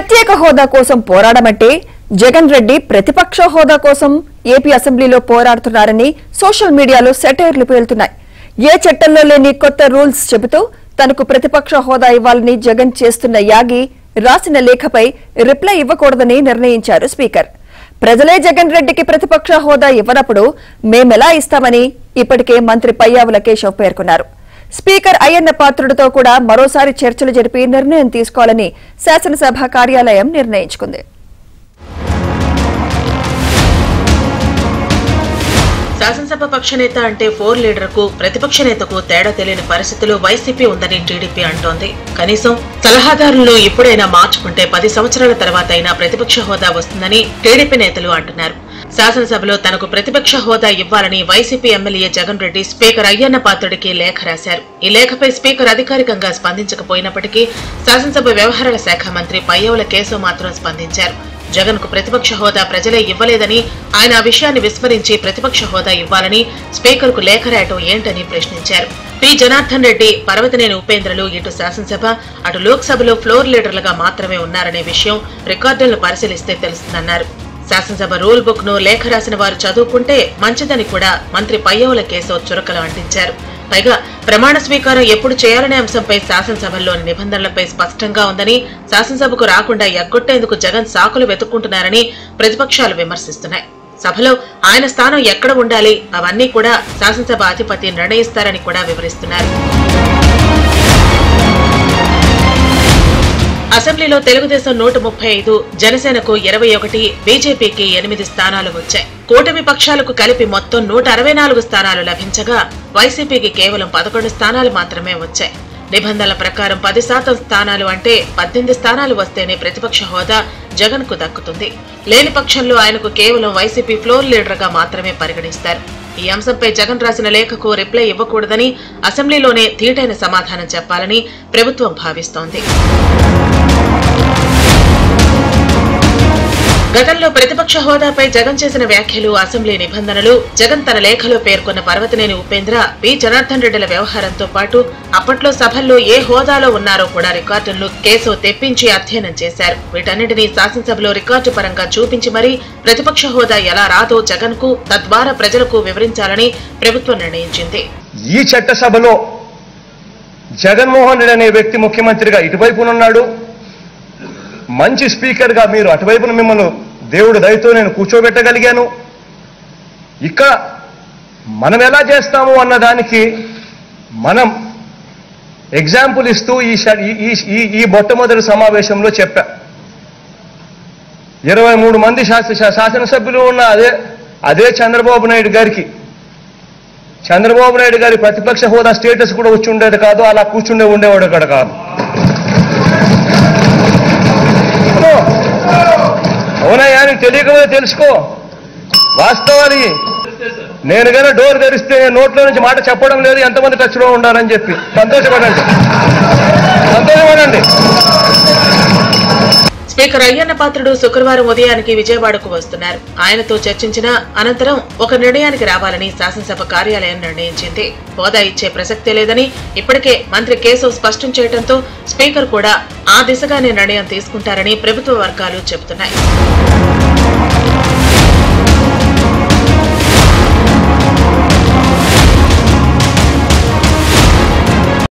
ప్రత్యేక హోదా కోసం పోరాడమంటే జగన్ రెడ్డి ప్రతిపక్ష హోదా కోసం ఏపీ అసెంబ్లీలో పోరాడుతున్నారని సోషల్ మీడియాలో సెటైర్లు పేలుతున్నాయి. ఏ చట్టంలో లేని కొత్త రూల్స్ చెబుతూ తనకు ప్రతిపక్ష హోదా ఇవ్వాలని జగన్ చేస్తున్న యాగి రాసిన లేఖపై రిప్లై ఇవ్వకూడదని నిర్ణయించారు స్పీకర్. ప్రజలే జగన్ రెడ్డికి ప్రతిపక్ష హోదా ఇవ్వనప్పుడు మేమెలా ఇస్తామని ఇప్పటికే మంత్రి పయ్యావుల కేశవ్ పేర్కొన్నారు. స్పీకర్ అయ్యన్న పాత్రుడితో కూడా మరోసారి చర్చలు జరిపి నిర్ణయం తీసుకోవాలని శాసనసభ కార్యాలయం నిర్ణయించుకుంది. శాసనసభ పక్షనేత అంటే ఫోర్ లీడర్కు ప్రతిపక్ష నేతకు తేడా తెలియని పరిస్థితులు వైసీపీ ఉందని టీడీపీ అంటోంది. కనీసం సలహాదారులను ఇప్పుడైనా మార్చుకుంటే 10 సంవత్సరాల తర్వాత అయినా ప్రతిపక్ష హోదా వస్తుందని టీడీపీ నేతలు అంటున్నారు. శాసనసభలో తనకు ప్రతిపక్ష హోదా ఇవ్వాలని YCP MLA Jagan Reddy speaker Ayyanna పాత్రుడికి లేఖ రాశారు. ఈ లేఖపై స్పీకర్ అధికారికంగా స్పందించకపోయినప్పటికీ శాసనసభ వ్యవహారాల శాఖ మంత్రి పయ్యావుల కేశవ్ మాత్రం స్పందించారు. జగన్ కు ప్రతిపక్ష హోదా ప్రజలే ఇవ్వలేదని, ఆయన ఆ విషయాన్ని విస్మరించి ప్రతిపక్ష హోదా ఇవ్వాలని స్పీకర్ కు లేఖ రాయటం ఏంటని ప్రశ్నించారు. పి జనార్దన్ రెడ్డి, పర్వతనేని ఉపేంద్రలు ఇటు శాసనసభ అటు లోక్సభలో ఫ్లోర్ లీడర్లుగా మాత్రమే ఉన్నారనే విషయం రికార్డులను పరిశీలిస్తే తెలుస్తుందన్నారు. శాసనసభ రూల్ బుక్ ను లేఖ రాసిన వారు చదువుకుంటే మంచిదని కూడా మంత్రి పయ్యావుల కేశవ్ చురకలు అంటించారు. పైగా ప్రమాణ స్వీకారం ఎప్పుడు చేయాలనే అంశంపై శాసనసభల్లోని నిబంధనలపై స్పష్టంగా ఉందని, శాసనసభకు రాకుండా ఎగ్గొట్టేందుకు జగన్ సాకులు వెతుక్కుంటున్నారని ప్రతిపక్షాలు విమర్శిస్తున్నాయి. సభలో ఆయన స్థానం ఎక్కడ ఉండాలి అవన్నీ కూడా శాసనసభ అధిపతి నిర్ణయిస్తారని కూడా వివరిస్తున్నారు. అసెంబ్లీలో తెలుగుదేశం 135, జనసేనకు 21, బీజేపీకి 8 స్థానాలు వచ్చాయి. కూటమి పక్షాలకు కలిపి మొత్తం 164 స్థానాలు లభించగా వైసీపీకి కేవలం 11 స్థానాలు మాత్రమే వచ్చాయి. నిబంధనల ప్రకారం 10% స్థానాలు అంటే 18 స్థానాలు వస్తేనే ప్రతిపక్ష హోదా జగన్ కు దక్కుతుంది. లేని పక్షంలో ఆయనకు కేవలం వైసీపీ ఫ్లోర్ లీడర్ గా మాత్రమే పరిగణిస్తారు. ఈ అంశంపై జగన్ రాసిన లేఖకు రిప్లై ఇవ్వకూడదని, అసెంబ్లీలోనే తీటైన సమాధానం చెప్పాలని ప్రభుత్వం భావిస్తోంది. గతంలో ప్రతిపక్ష హోదాపై జగన్ చేసిన వ్యాఖ్యలు, అసెంబ్లీ నిబంధనలు, జగన్ తన లేఖలో పేర్కొన్న పర్వతనేని ఉపేంద్ర, పి జనార్దన్ రెడ్డిల వ్యవహారంతో పాటు అప్పట్లో సభల్లో ఏ హోదాలో ఉన్నారో కూడా రికార్డులను కేశవ్ తెప్పించి అధ్యయనం చేశారు. వీటన్నింటినీ శాసనసభలో రికార్డు పరంగా చూపించి మరీ ప్రతిపక్ష హోదా ఎలా రాదో జగన్ కు, తద్వారా ప్రజలకు వివరించాలని ప్రభుత్వం నిర్ణయించింది. ఈ చట్టసభలో జగన్మోహన్ రెడ్డి అనే వ్యక్తి ముఖ్యమంత్రిగా ఇటువైపునున్నాడు, మంచి స్పీకర్ గా మీరు అటువైపున మిమ్మల్ని దేవుడు దయతో నేను కూర్చోబెట్టగలిగాను. ఇక్కడ మనం ఎలా చేస్తాము అన్నదానికి మనం ఎగ్జాంపుల్ ఇస్తూ ఈ మొట్టమొదటి సమావేశంలో చెప్పా. 23 మంది శాసనసభ్యులు ఉన్న అదే చంద్రబాబు నాయుడు గారి ప్రతిపక్ష హోదా స్టేటస్ కూడా వచ్చి ఉండేది కాదు, అలా ఉండేవాడు కూడా కాదు. అవునయ్యా, నీకు తెలియకపోతే తెలుసుకో వాస్తవాన్ని. నేను కన్నా డోర్ తెరిస్తే నోట్లో నుంచి మాట చెప్పడం లేదు, ఎంతమంది టచ్లో ఉండాలని చెప్పి సంతోషపడండి. స్పీకర్ అయ్యన్న పాత్రుడు శుక్రవారం ఉదయానికి విజయవాడకు వస్తున్నారు. ఆయనతో చర్చించిన అనంతరం ఒక నిర్ణయానికి రావాలని శాసనసభ కార్యాలయం నిర్ణయించింది. హోదా ఇచ్చే ప్రసక్తే లేదని ఇప్పటికే మంత్రి కేశవ్ స్పష్టం చేయడంతో స్పీకర్ కూడా ఆ దిశగానే నిర్ణయం తీసుకుంటారని ప్రభుత్వ వర్గాలు చెబుతున్నాయి.